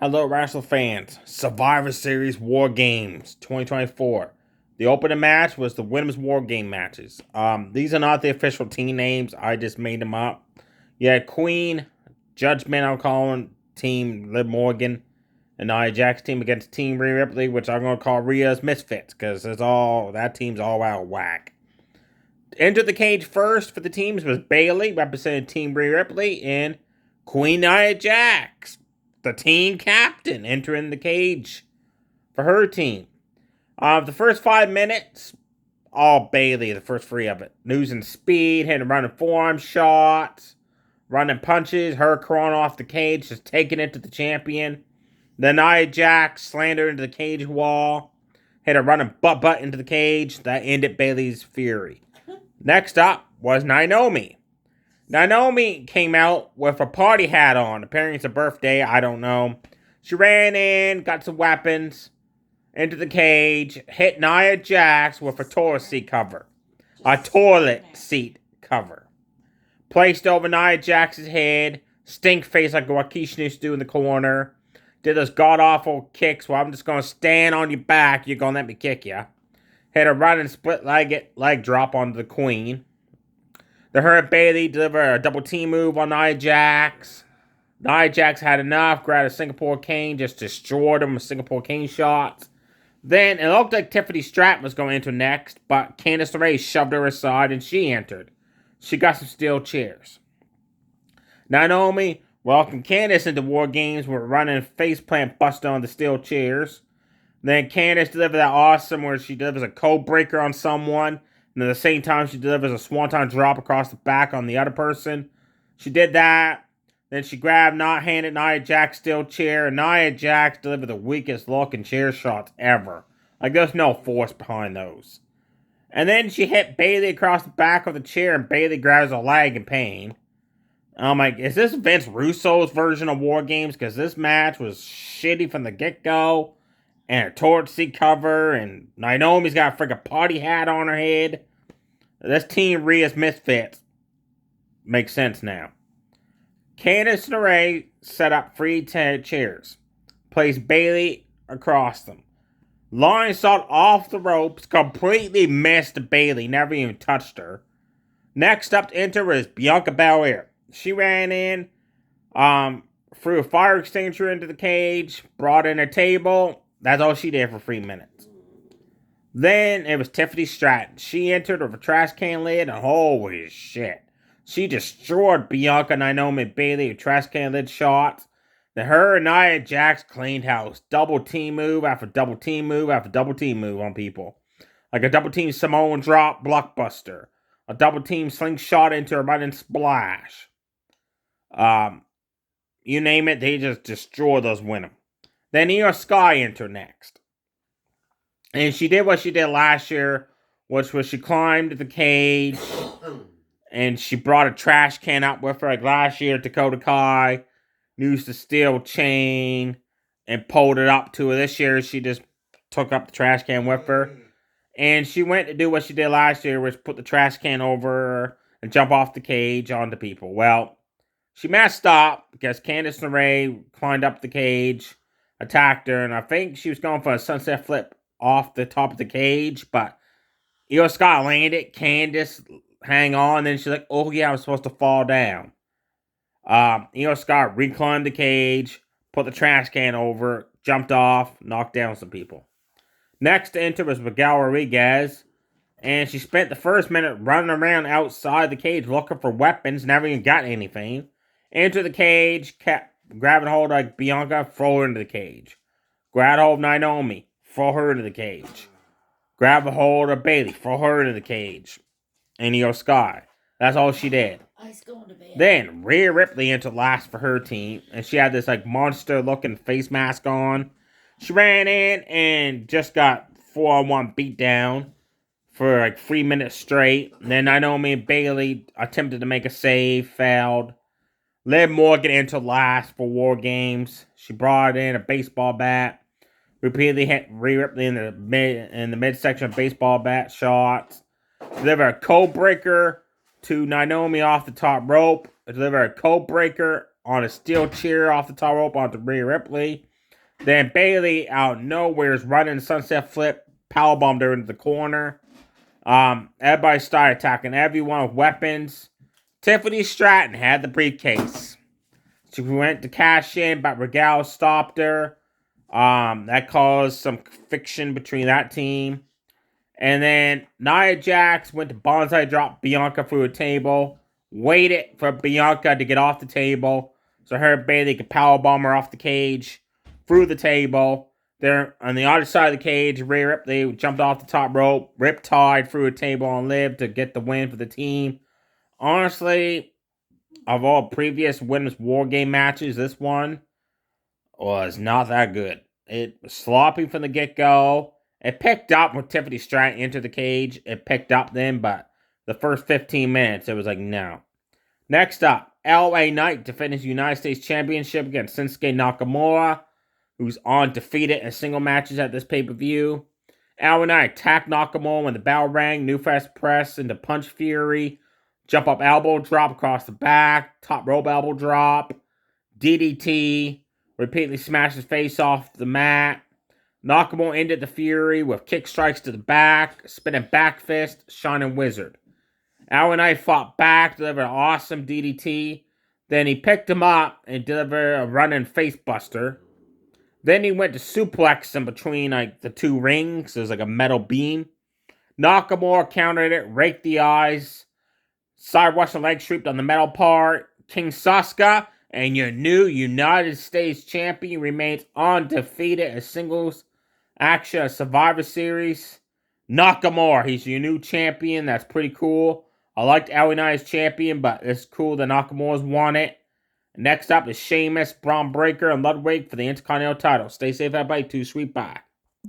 Hello, wrestling fans. Survivor Series War Games 2024. The opening match was the Women's War Game matches. These are not the official team names. I just made them up. You had Queen, Judgment, I'm calling, Team Liv Morgan, and Nia Jax's team against Team Rhea Ripley, which I'm going to call Rhea's Misfits, because that team's all out of whack. Enter the cage first for the teams was Bayley, representing Team Rhea Ripley, and Queen Nia Jax, the team captain, entering the cage for her team. The first 5 minutes, all Bayley, the first three of it. Losing speed, hitting running forearm shots, running punches, her crawling off the cage, just taking it to the champion. Then Nia Jax slammed her into the cage wall, hit a running butt into the cage. That ended Bayley's fury. Next up was Naomi. Naomi came out with a party hat on. Apparently it's a birthday, I don't know. She ran in, got some weapons, into the cage, hit Nia Jax with a toilet seat cover. A toilet seat cover. Placed over Nia Jax's head, stink face like what Keisha used to do in the corner. Did those god-awful kicks where I'm just going to stand on your back, you're going to let me kick you. Hit a running split-leg drop onto the Queen. The her and Bayley delivered a double team move on Nia Jax. Nia Jax had enough, grabbed a Singapore cane, just destroyed him with Singapore cane shots. Then it looked like Tiffany Stratton was going to enter next, but Candice LeRae shoved her aside and she entered. She got some steel chairs. Naomi welcomed Candice into War Games with running faceplant buster on the steel chairs. Then Candice delivered that awesome where she delivers a code breaker on someone. And at the same time, she delivers a swanton drop across the back on the other person. She did that. Then she handed Nia Jax steel chair. And Nia Jax delivered the weakest looking chair shots ever. Like, there's no force behind those. And then she hit Bayley across the back of the chair. And Bayley grabs a leg in pain. I'm like, is this Vince Russo's version of War Games? Because this match was shitty from the get-go. And a torch seat cover, and Naomi's got a freaking party hat on her head. This Team Rhea's Misfits makes sense now. Candice LeRae set up three chairs. Placed Bayley across them. Lauren shot off the ropes, completely missed Bayley, never even touched her. Next up to enter was Bianca Belair. She ran in, threw a fire extinguisher into the cage, brought in a table. That's all she did for 3 minutes. Then it was Tiffany Stratton. She entered with a trash can lid, and holy shit. She destroyed Bianca, Naomi, and Bayley with trash can lid shots. Then her and Nia Jax cleaned house. Double team move after double team move after double team move on people. Like a double team Samoan drop blockbuster. A double team slingshot into a running splash. You name it, they just destroy those women. Then Io Sky entered next. And she did what she did last year, which was she climbed the cage and she brought a trash can up with her. Like last year, Dakota Kai used the steel chain and pulled it up to her. This year, she just took up the trash can with her. And she went to do what she did last year, which put the trash can over her and jump off the cage onto people. Well, she messed up because Candice LeRae climbed up the cage, attacked her, and I think she was going for a sunset flip off the top of the cage, but Io Sky landed, Candice hang on, then she's like, oh yeah, I'm supposed to fall down. Io Sky reclimbed the cage, put the trash can over, jumped off, knocked down some people. Next to enter was Miguel Rodriguez, and she spent the first minute running around outside the cage looking for weapons, never even got anything. Entered the cage, kept grabbing hold of Bianca, throw her into the cage. Grab hold of Naomi, throw her into the cage. Grab a hold of Bayley, throw her into the cage. And Io Sky. That's all she did. Then Rhea Ripley entered last for her team, and she had this like monster looking face mask on. She ran in and just got 4-on-1 beat down for like 3 minutes straight. And then Naomi and Bayley attempted to make a save, failed. Liv Morgan entered last for War Games. She brought in a baseball bat. Repeatedly hit Rhea Ripley in the midsection of baseball bat shots. Deliver a code breaker to Naomi off the top rope. Deliver a code breaker on a steel chair off the top rope onto Rhea Ripley. Then Bailey out of nowhere is running sunset flip, powerbombed her into the corner. Everybody started attacking everyone with weapons. Tiffany Stratton had the briefcase. She went to cash in, but Regal stopped her. That caused some friction between that team. And then Nia Jax went to bonsai drop Bianca through a table. Waited for Bianca to get off the table so her and Bailey could powerbomb her off the cage, through the table. They're on the other side of the cage. Rhea Ripley jumped off the top rope, Riptide through a table on Liv to get the win for the team. Honestly, of all previous women's war game matches, this one was not that good. It was sloppy from the get-go. It picked up when Tiffany Stratton entered the cage. It picked up then, but the first 15 minutes, it was like, no. Next up, LA Knight defends United States Championship against Shinsuke Nakamura, who's undefeated in single matches at this pay-per-view. LA Knight attacked Nakamura when the bell rang, new fast press into Punch Fury, jump up elbow drop across the back, top rope elbow drop, DDT, repeatedly smashed his face off the mat. Nakamura ended the Fury with kick strikes to the back, spinning back fist, Shining Wizard. LA Knight fought back, delivered an awesome DDT. Then he picked him up and delivered a running face buster. Then he went to suplex him between the two rings. There's like a metal beam. Nakamura countered it, raked the eyes, side Russian leg sweep on the metal part. King Sasuke and your new United States champion remains undefeated in singles action Survivor Series. Nakamura, he's your new champion. That's pretty cool. I liked LA Knight as champion, but it's cool that Nakamura's won it. Next up is Sheamus, Braun Breaker, and Ludwig for the Intercontinental title. Stay safe, everybody. Too sweet. Bye.